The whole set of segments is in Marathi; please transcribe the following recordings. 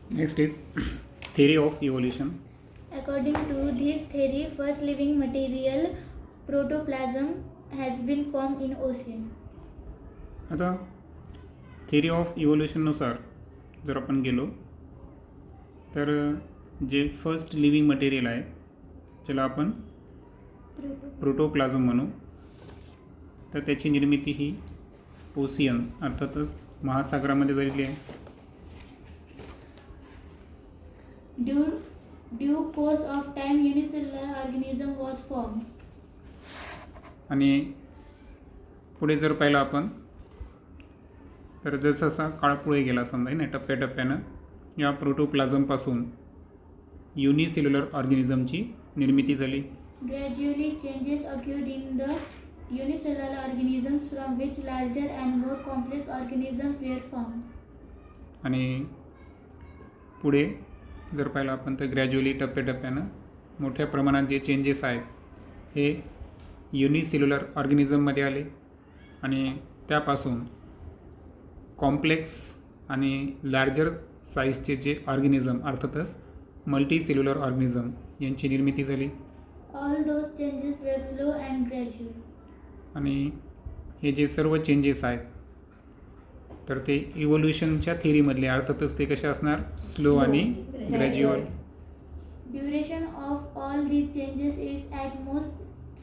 Next is theory of evolution. According to this theory, first living material, protoplasm, has been formed in ocean. आता theory of evolutionनुसार जर आपण गेलो तर जे फर्स्ट लिव्हिंग मटेरियल आहे ज्याला आपण प्रोटोप्लाझम म्हणू, तर त्याची निर्मिती ही ओशियन अर्थातच महासागरामध्ये झालेली आहे. Due course of time, unicellular organism was formed. आणि पुढे जर पाहिलं आपण तर जसा काळ पुढे गेला समजा ना टप्प्याटप्प्यानं या प्रोटोप्लाझमपासून युनिसेल्युलर ऑर्गॅनिझमची निर्मिती झाली. Gradually, changes occurred in the unicellular organisms from which larger and more complex organisms were formed. आणि पुढे जर पाहिलं आपण तर ग्रॅज्युअली टप्प्याटप्प्यानं मोठ्या प्रमाणात जे चेंजेस आहेत हे युनिसेल्युलर ऑर्गॅनिझममध्ये आले आणि त्यापासून कॉम्प्लेक्स आणि लार्जर साईजचे जे ऑर्गॅनिझम अर्थातच मल्टीसेल्युलर ऑर्गॅनिझम यांची निर्मिती झाली. All those changes were slow and gradual. आणि हे जे सर्व चेंजेस आहेत तर ते इव्होल्युशनच्या थिअरीमधले अर्थातच ते कसे असणार, स्लो आणि gradual. Duration of all these changes is at most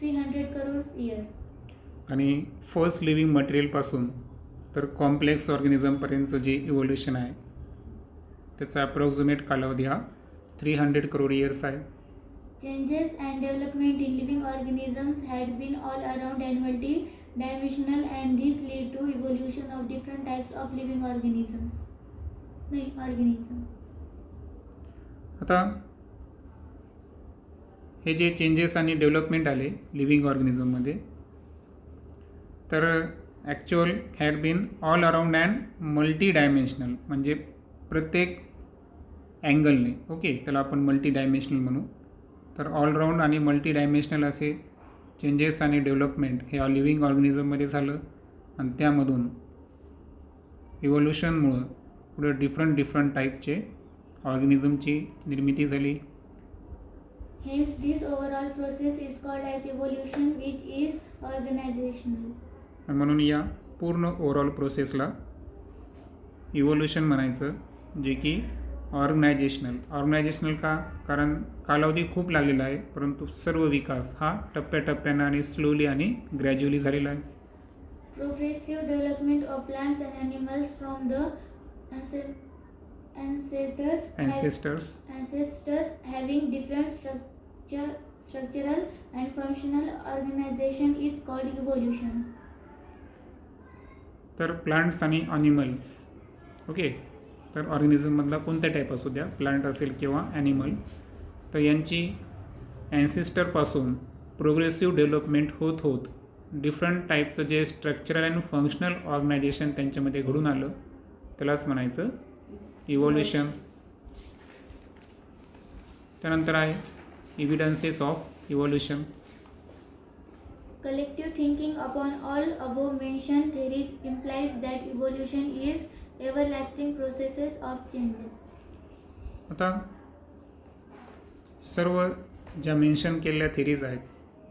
300 crores year. आणि फर्स्ट लिव्हिंग मटेरियलपासून तर कॉम्प्लेक्स ऑर्गॅनिझमपर्यंतचं जे इव्होल्युशन आहे त्याचा अप्रॉक्सिमेट कालावधी हा 300 करोड इयर्स आहे. Changes and development in living organisms had been all around and multi-dimensional, and this led to evolution of different types of living organisms. आता हे जे चेंजेस आणि डेव्हलपमेंट आले लिव्हिंग ऑर्गॅनिझममध्ये तर actual had been all around and multi dimensional, म्हणजे प्रत्येक अँगलने ओके त्याला आपण मल्टी डायमेन्शनल म्हणू. तर ऑलराऊंड आणि मल्टी डायमेन्शनल असे चेंजेस आणि डेव्हलपमेंट हे लिव्हिंग ऑर्गॅनिझममध्ये झालं आणि त्यामधून इव्होल्युशनमुळं पुढे डिफरंट टाईपचे ऑर्गॅनिझमची निर्मिती झाली. Hence, this overall process is called as evolution, which is organizational. म्हणून या पूर्ण ओव्हरऑल प्रोसेसला इव्होल्युशन म्हणायचं, जे की ऑर्गनायझेशनल का, कारण कालावधी खूप लागलेला आहे परंतु सर्व विकास हा टप्प्याटप्प्यानं आणि स्लोली आणि ग्रॅज्युअली झालेला आहे. Progressive development of plants and animals from the ancestors having different structural and functional organization is called evolution. तर प्लांट्स आणि ॲनिमल्स ओके, तर ऑर्गॅनिझममधला कोणत्या टाईप असू द्या, प्लांट असेल किंवा ॲनिमल, तर यांची ॲन्सेस्टरपासून प्रोग्रेसिव्ह डेव्हलपमेंट होत डिफरंट टाईपचं जे स्ट्रक्चरल अँड फंक्शनल ऑर्गनायझेशन त्यांच्यामध्ये घडून आलं त्यालाच म्हणायचं इव्होल्युशन. त्यानंतर आहे evidences of evolution. Collective thinking upon all above mentioned theories implies that evolution is everlasting processes of changes. आता सर्व ज्या मेन्शन केलेल्या थिअरीज आहेत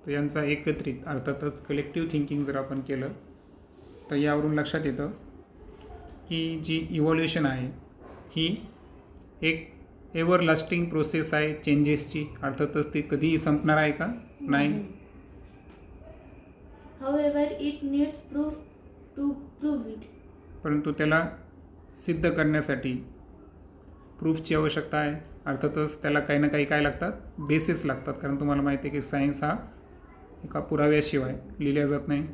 तर यांचा एकत्रित अर्थातच कलेक्टिव्ह थिंकिंग जर आपण केलं तर यावरून लक्षात येतं की जी इव्होल्युशन आहे ही एक एव्हरलास्टिंग प्रोसेस आहे चेंजेसची. अर्थातच ती कधीही संपणार आहे का, नाही. However, it needs proof to prove it. परंतु त्याला सिद्ध करण्यासाठी प्रूफची आवश्यकता आहे. अर्थातच त्याला काही ना काही काय लागतात, बेसिस लागतात, कारण तुम्हाला माहिती आहे की सायन्स हा एका पुराव्याशिवाय लिहिल्या जात नाही.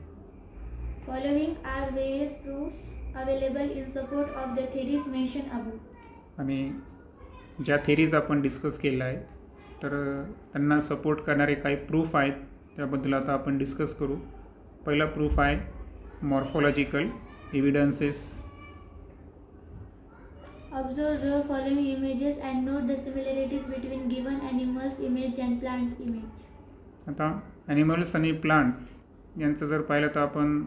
Following are various proofs available in support of the theories mentioned above. आणि ज्या थिअरीज आपण डिस्कस केल्या आहे तर त्यांना सपोर्ट करणारे काही प्रूफ आहेत, त्याबद्दल आता आपण डिस्कस करू. पहिला प्रूफ आहे morphological evidences. Observe the following images and note the similarities between given animals image and plant image. आता ॲनिमल्स आणि प्लांट्स यांचं जर पाहिलं तर आपण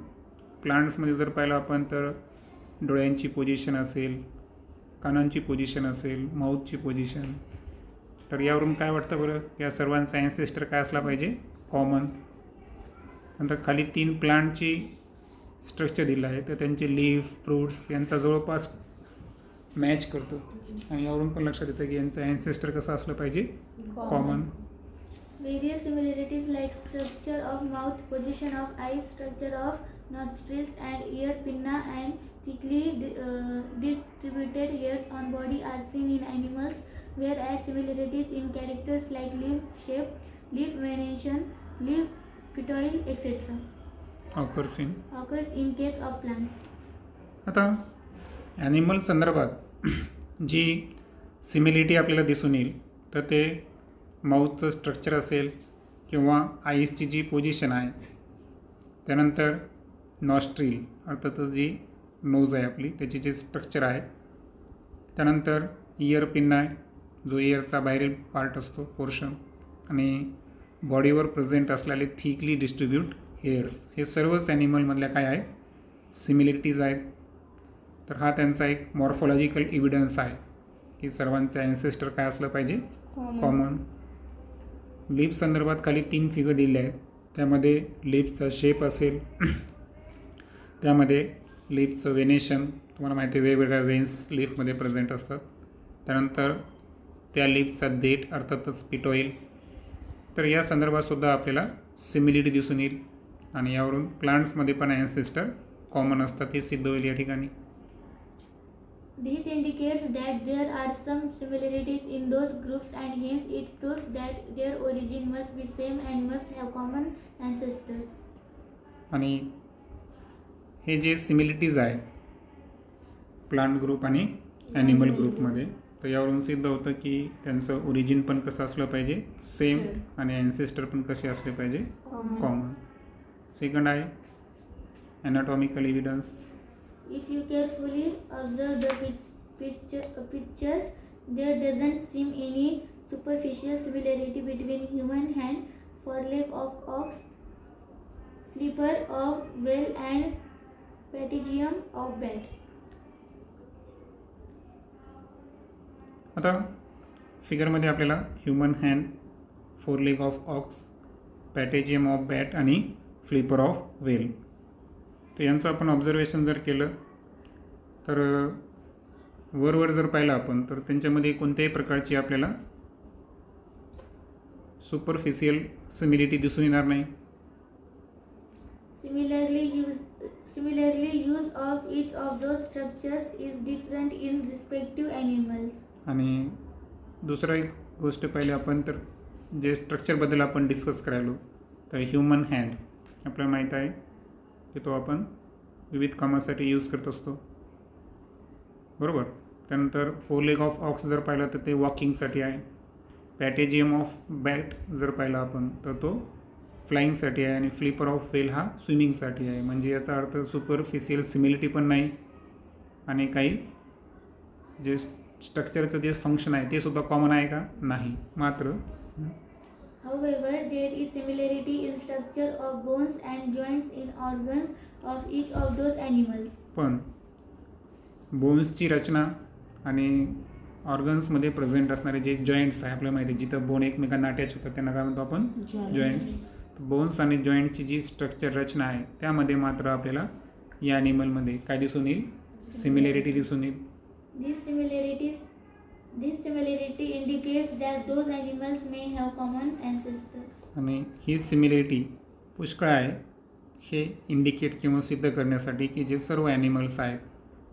प्लांट्समध्ये जर पाहिलं आपण तर डोळ्यांची पोझिशन असेल, कानांची पोझिशन असेल, माऊथची पोझिशन. तर यावरून काय वाटतं बरं, या सर्वांचा ॲन्सेस्टर काय असला पाहिजे? कॉमन. नंतर खाली 3 प्लांटची स्ट्रक्चर दिलं आहे, तर त्यांचे लीफ, फ्रूट्स यांचा जवळपास मॅच करतो. आणि यावरून पण लक्षात येतं की यांचं ॲन्सेस्टर कसं असलं पाहिजे? Common. Various similarities like structure of mouth, position of eyes, structure of nostrils and ear pinna and thickly distributed hairs on body are seen in animals, whereas similarities in characters like leaf shape, leaf venation, leaf petiole, etc. Occurs in. occurs in case of plants. आता ॲनिमल संदर्भात जी सिमिलिटी आपल्याला दिसून येईल, तर ते माऊथचं स्ट्रक्चर असेल किंवा आईसची जी पोझिशन आहे, त्यानंतर नॉस्ट्रील अर्थातच जी नोज आहे आपली त्याची जे स्ट्रक्चर आहे, त्यानंतर इयर पिन आहे जो इयरचा बाहेरील पार्ट असतो पोर्शन, आणि बॉडीवर प्रेझेंट असलेले थिकली डिस्ट्रीब्यूट हेअर्स, हे सर्वच ॲनिमलमधल्या काय आहेत? सिमिलिटीज आहेत. तर हा त्यांचा एक मॉर्फॉलॉजिकल इव्हिडन्स आहे की सर्वांचं ॲन्सेस्टर काय असलं पाहिजे? कॉमन. लिप संदर्भात खाली 3 फिगर दिले आहेत. त्यामध्ये लिपचा शेप असेल, त्यामध्ये लिपचं वेनेशन, तुम्हाला माहिती आहे वेगवेगळ्या वेन्स लिपमध्ये प्रेझेंट असतात. त्यानंतर त्या लिपचा देठ अर्थातच पिटोईल. तर या संदर्भातसुद्धा आपल्याला सिमिलिटी दिसून येईल. आणि यावरून प्लांट्समध्ये पण ॲन्सेस्टर कॉमन असतात हे सिद्ध होईल या ठिकाणी. This indicates that there are some similarities in those groups and hence it proves that their origin must be same and must have common ancestors. आणि हे जे सिमिलिटीज आहे प्लांट ग्रुप आणि ॲनिमल ग्रुपमध्ये, तर यावरून सिद्ध होतं की त्यांचं ओरिजिन पण कसं असलं पाहिजे? सेम. आणि ॲन्सेस्टर पण कसे असले पाहिजे? कॉमन. सेकंड आहे ॲनाटॉमिकल evidence. If you carefully observe the pictures, there doesn't seem any superficial similarity between human hand, foreleg of ox, flipper of whale, and patagium of bat. आता फिगरमध्ये आपल्याला human hand, foreleg of ox, patagium of bat आणि फ्लिपर ऑफ वेल, तर यांचं आपण ऑब्झर्वेशन जर केलं तर वर जर पाहिलं आपण तर त्यांच्यामध्ये कोणत्याही प्रकारची आपल्याला सुपरफिशियल सिमिलिटी दिसून येणार नाही. Similarly, use of each of those structures is different in respective animals. आणि दुसरा एक गोष्ट पाहिली आपण तर जे स्ट्रक्चरबद्दल आपण डिस्कस करायलो, तर ह्युमन हँड आपल्याला माहीत आहे की तो आपण विविध कामासाठी यूज करत असतो, बरोबर. त्यानंतर फोरलेग ऑफ ऑक्स जर पाहिलं तर ते वॉकिंगसाठी आहे. पॅटेजियम ऑफ बॅट जर पाहिला आपण तर तो फ्लाईंगसाठी आहे. आणि फ्लिपर ऑफ वेल हा स्विमिंगसाठी आहे. म्हणजे याचा अर्थ सुपरफिशियल सिमिलिटी पण नाही आणि काही जे स्ट्रक्चरचं जे फंक्शन आहे ते सुद्धा कॉमन आहे का? नाही. मात्र However, there is similarity in structure of bones and joints in organs of each of those animals. पण बोन्सची रचना आणि ऑर्गन्समध्ये प्रेझेंट असणारे जे जॉईंट्स आहे, आपल्याला माहिती आहे जिथं बोन एकमेकांना अटॅच होतात त्यांना काय म्हणतो आपण? जॉईंट्स. बोन्स आणि जॉईंटची जी स्ट्रक्चर रचना आहे त्यामध्ये मात्र आपल्याला या ॲनिमलमध्ये काय दिसून येईल? सिमिलॅरिटी दिसून येईल. This similarity indicates that those animals may have common ancestors. आणि ही सिमिलॅरिटी पुष्कळ आहे हे इंडिकेट किंवा सिद्ध करण्यासाठी की जे सर्व ॲनिमल्स आहेत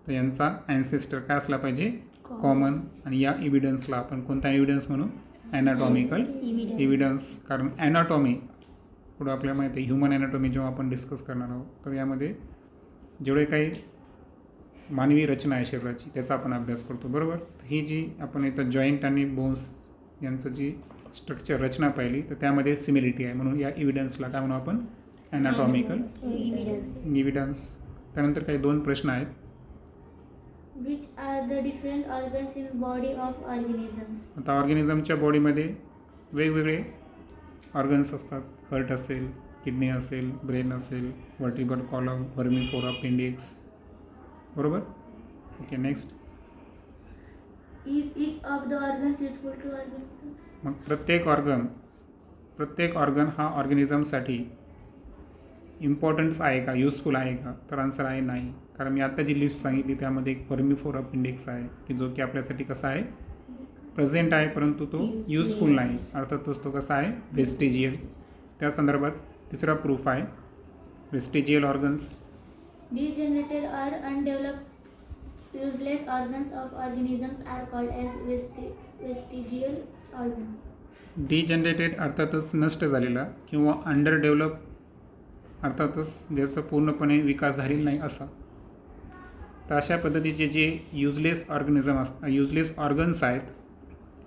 तर यांचा ॲन्सेस्टर काय असला पाहिजे? कॉमन. आणि या इव्हिडन्सला आपण कोणता एव्हिडन्स म्हणू? ॲनाटॉमिकल एव्हिडन्स. कारण ॲनाटॉमी पुढं आपल्याला माहिती आहे ह्युमन ॲनाटॉमी जेव्हा आपण डिस्कस करणार आहोत तर यामध्ये जेवढे काही मानवी रचना आहे शरीराची त्याचा आपण अभ्यास करतो, बरोबर. ही जी आपण इथं जॉईंट आणि बोन्स यांचं जी स्ट्रक्चर रचना पाहिली तर त्यामध्ये सिमिलिटी आहे, म्हणून या इव्हिडन्सला काय म्हणू आपण? ॲनाटॉमिकल एव्हिडन्स. त्यानंतर काही 2 प्रश्न आहेत. Which are the different organs in body of organisms? आता ऑर्गॅनिझमच्या बॉडीमध्ये वेगवेगळे ऑर्गन्स असतात. हार्ट असेल, किडनी असेल, ब्रेन असेल, वर्टिब्रल कॉलम, व्हर्मिफोरा, अपेंडिक्स, बरोबर. Okay, next. Is each of the organs useful to organisms? मग प्रत्येक ऑर्गन हा ऑर्गॅनिझमसाठी इम्पॉर्टन्स आहे का, युजफुल आहे का? तर आन्सर आहे नाही. कारण मी आत्ता जी लिस्ट सांगितली त्यामध्ये एक वर्मीफोर अपेंडिक्स आहे की जो की आपल्यासाठी कसा आहे, प्रेझेंट आहे, परंतु तो युजफुल नाही. अर्थातच तो कसा आहे, वेस्टिजियल. त्या संदर्भात तिसरा प्रूफ आहे vestigial organs. Degenerated or undeveloped useless organs of organisms are called as vestigial organs. Degenerated अर्थातच नष्ट झालेला किंवा अंडर डेव्हलप अर्थातच ज्याचा पूर्णपणे विकास झालेला नाही असा. तर अशा पद्धतीचे जे युजलेस ऑर्गन्स आहेत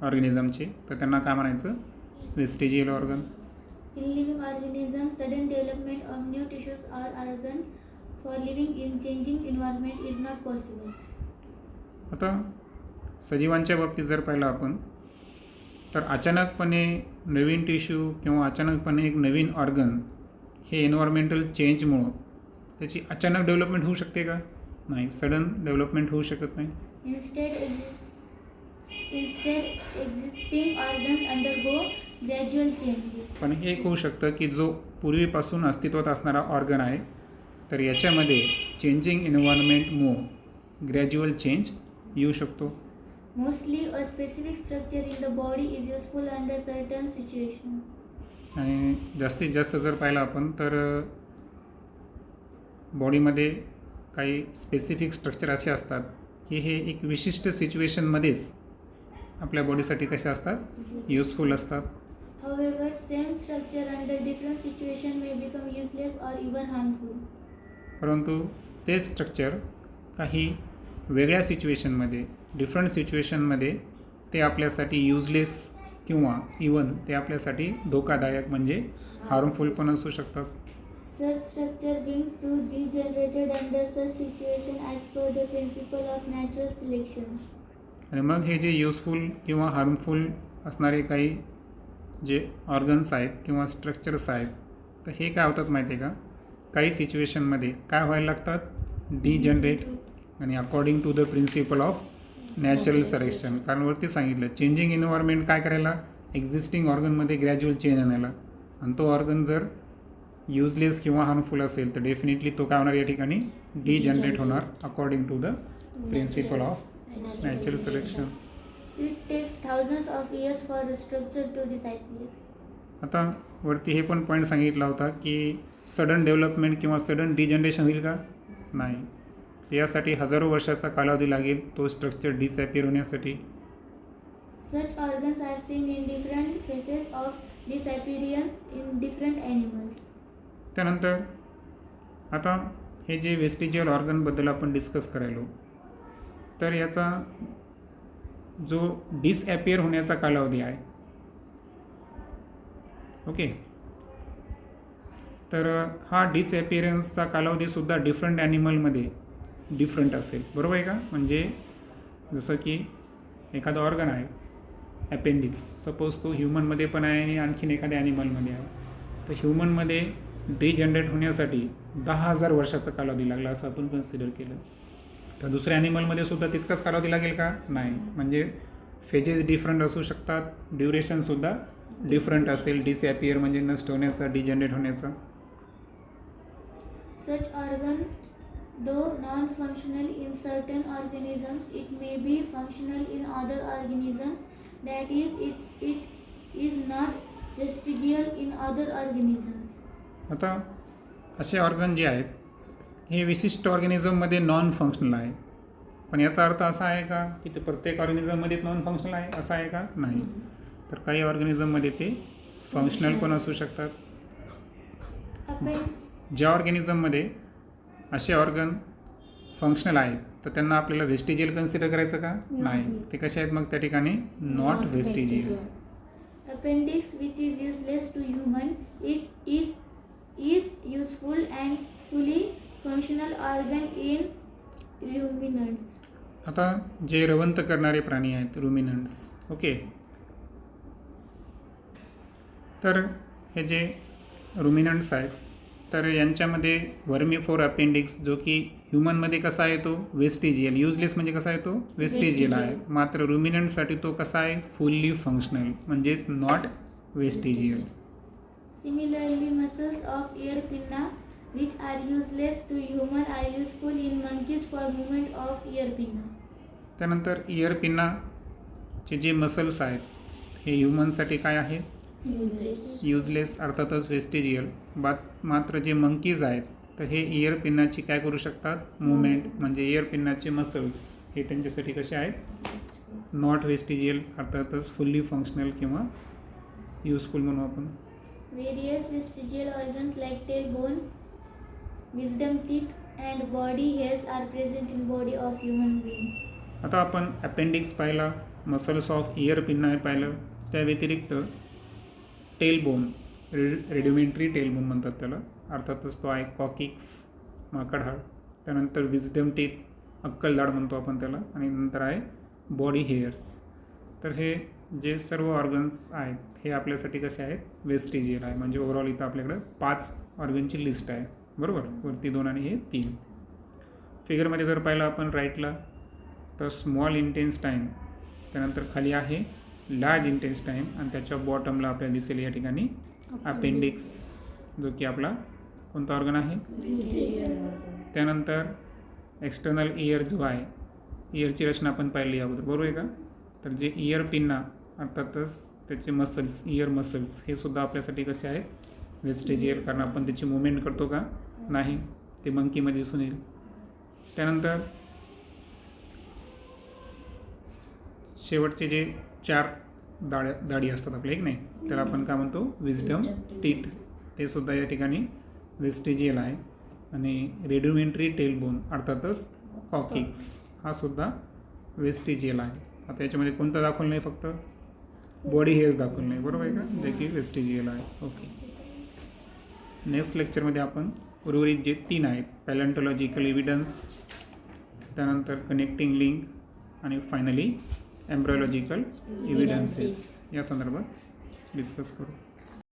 ऑर्गॅनिझमचे, तर त्यांना काय म्हणायचं, vestigial organ. In living organisms, sudden development of new tissues or organ for living in changing environment is not possible. आता सजीवांच्या बाबतीत जर पाहिलं आपण तर अचानकपणे नवीन टिश्यू किंवा अचानकपणे एक नवीन ऑर्गन हे एन्व्हायरमेंटल चेंजमुळं त्याची अचानक डेव्हलपमेंट होऊ शकते का? नाही, सडन डेव्हलपमेंट होऊ शकत नाही. Instead, existing organs undergo gradual changes. पण हे एक होऊ शकतं की जो पूर्वीपासून अस्तित्वात असणारा ऑर्गन आहे तर याच्यामध्ये चेंजिंग एन्व्हायरमेंटमुळं ग्रॅज्युअल चेंज येऊ शकतो. Mostly, a specific structure in the body is useful under certain situations. आणि जास्तीत जास्त जर पाहिलं आपण तर बॉडीमध्ये काही स्पेसिफिक स्ट्रक्चर असे असतात की हे एक विशिष्ट सिच्युएशनमध्येच आपल्या बॉडीसाठी कसे असतात, युजफुल असतात. However, same structure under different situation may become useless or even harmful. परंतु ते स्ट्रक्चर काही वेगळ्या सिच्युएशनमध्ये, डिफरंट सिच्युएशनमध्ये ते आपल्यासाठी युजलेस किंवा इवन ते आपल्यासाठी धोकादायक म्हणजे हार्मफुल पण असू शकतात. Such structure beings to degenerated under such situation as per the principle of natural selection. आणि मग हे जे युजफुल किंवा हार्मफुल असणारे काही जे ऑर्गन्स आहेत किंवा स्ट्रक्चर्स आहेत तर हे काय होतात माहिती आहे का, काही सिच्युएशनमध्ये काय व्हायला लागतात, डिजनरेट. आणि according to the principle of natural selection, कारण वरती सांगितलं चेंजिंग एन्व्हायरमेंट काय करायला, एक्झिस्टिंग ऑर्गनमध्ये ग्रॅज्युअल चेंज आणायला. आणि तो ऑर्गन जर युजलेस किंवा हार्मफुल असेल तर डेफिनेटली तो काय होणार, या ठिकाणी डिजनरेट होणार according to the principle of natural selection. It takes thousands of years for the structure to disappear. आता वरती हे पण पॉईंट सांगितला होता की सडन डेव्हलपमेंट किंवा सडन डिजनरेशन होईल का? नाही. यासाठी हजारो वर्षाचा कालावधी लागेल तो स्ट्रक्चर डिसॅपियर होण्यासाठी. Such organs are seen in different phases of disappearance in different animals. त्यानंतर आता हे जे वेस्टिजियल ऑर्गनबद्दल आपण डिस्कस करायलो तर याचा जो डिसॲपियर होण्याचा कालावधी आहे, ओके, तर हा डिसॲपिअरन्सचा कालावधीसुद्धा डिफरंट ॲनिमलमध्ये डिफरंट असेल, बरोबर आहे का? म्हणजे जसं की एखादं ऑर्गन आहे अपेंडिक्स, सपोज तो ह्युमनमध्ये पण आहे आणि आणखीन एखाद्या ॲनिमलमध्ये आहे. तर ह्युमनमध्ये डिजनरेट होण्यासाठी 10,000 वर्षाचा कालावधी लागला असं आपण कन्सिडर केलं. तर दुसऱ्या ॲनिमलमध्ये सुद्धा तितकाच कालावधी लागेल का? नाही. म्हणजे फेजेस डिफरंट असू शकतात, ड्युरेशनसुद्धा डिफरंट असेल डिसॲपियर म्हणजे नष्ट होण्याचा, डिजनरेट होण्याचा. Such organ, though non-functional in certain organisms, it may be functional in other organisms. That is, it is not vestigial in other organisms. आता असे ऑर्गन जे आहेत हे विशिष्ट ऑर्गॅनिझममध्ये नॉन फंक्शनल आहे. पण याचा अर्थ असा आहे का की ते प्रत्येक ऑर्गॅनिझममध्ये नॉन फंक्शनल आहे असं आहे का? नाही. तर काही ऑर्गॅनिझममध्ये ते फंक्शनल पण असू शकतात. ज्या ऑर्गॅनिझममध्ये असे ऑर्गन फंक्शनल आहेत तर त्यांना आपल्याला वेस्टिजियल कन्सिडर करायचं का? नाही. ते कसे आहेत मग त्या ठिकाणी? Not vestigial. Appendix, which is useless to human, it is useful and fully functional organ in ruminants. आता जे रवंत करणारे प्राणी आहेत रुमिनंट्स, ओके, तर हे जे रुमिनंट्स आहेत तर यांच्यामध्ये वर्मीफोर अपेंडिक्स जो की ह्युमनमध्ये कसा आहे तो वेस्टिजियल, युजलेस म्हणजे कसा आहे तो वेस्टिजियल आहे. मात्र रुमिनंटसाठी तो कसा आहे फुल्ली फंक्शनल म्हणजेच not vestigial. Similarly, muscles of ear pinna, which are useless to human, are useful in monkeys for movement of ear pinna. त्यानंतर इयर पिन्नाचे जे मसल्स आहेत हे ह्युमनसाठी काय आहे युजलेस अर्थातच वेस्टिजियल. मात्र जे मंकीज आहेत तर हे इयर पिन्नाची काय करू शकतात मुवमेंट म्हणजे इयर पिन्नाचे मसल्स हे त्यांच्यासाठी कसे आहेत नॉट वेस्टिजियल अर्थातच फुल्ली फंक्शनल किंवा युजफुल म्हणू आपण. Various vestigial organs like tailbone, wisdom teeth, and body hairs are present in body of human beings. आता आपण अपेंडिक्स पाहिला, मसल्स ऑफ इयर पिन्ना पाहिलं, त्या व्यतिरिक्त टेलबोन रेडिमेंटरी टेलबोन म्हणतात त्याला, अर्थातच तो आहे कॉकिक्स माकडहाड, त्यानंतर विजडम टीथ अक्कलदाड म्हणतो आपण त्याला, आणि नंतर आहे बॉडी हेअर्स. तर हे जे सर्व ऑर्गन्स आहेत हे आपल्यासाठी कसे आहेत वेस्टिजियल आहे. म्हणजे ओव्हरऑल इथं आपल्याकडं 5 ऑर्गनची लिस्ट आहे बरोबर, वरती 2 आणि हे 3. फिगरमध्ये जर पाहिलं आपण राईटला तर स्मॉल इंटेन्स्टाईन, त्यानंतर खाली आहे लार्ज इंटेन्स्टाईन आणि त्याच्या बॉटमला आपल्याला दिसेल या ठिकाणी अपेंडिक्स जो की आपला कोणता ऑर्गन आहे. त्यानंतर एक्सटर्नल इयर जो आहे, इयरची रचना आपण पाहिली अगोदर बरोबर आहे का. तर जे इयर पिन्ना अर्थातच त्याचे मसल्स इयर मसल्स हे सुद्धा आपल्यासाठी कसे आहेत वेस्टिजियल, कारण आपण त्याची मुवमेंट करतो का नाही ते मंकीमध्ये दिसून येईल. त्यानंतर शेवटचे जे 4 दाढी असतात आपल्या एक नाही त्याला आपण काय म्हणतो विजडम टीथ, ते सुद्धा या ठिकाणी वेस्टिजियल आहे. आणि रेडिमेंटरी टेलबोन अर्थातच कॉकिक्स हा सुद्धा वेस्टिजियल आहे. आता याच्यामध्ये कोणतं दाखवलं नाही फक्त बॉडी हेअर्स दाखवलं नाही बरोबर आहे का, जे की वेस्टिजियल आहे. ओके, नेक्स्ट लेक्चरमध्ये आपण उर्वरित जे 3 आहेत पॅलेंटॉलॉजिकल एव्हिडन्स, त्यानंतर कनेक्टिंग लिंक आणि फायनली एम्ब्रायलॉजिकल एव्हिडन्सेस या संदर्भात डिस्कस करू.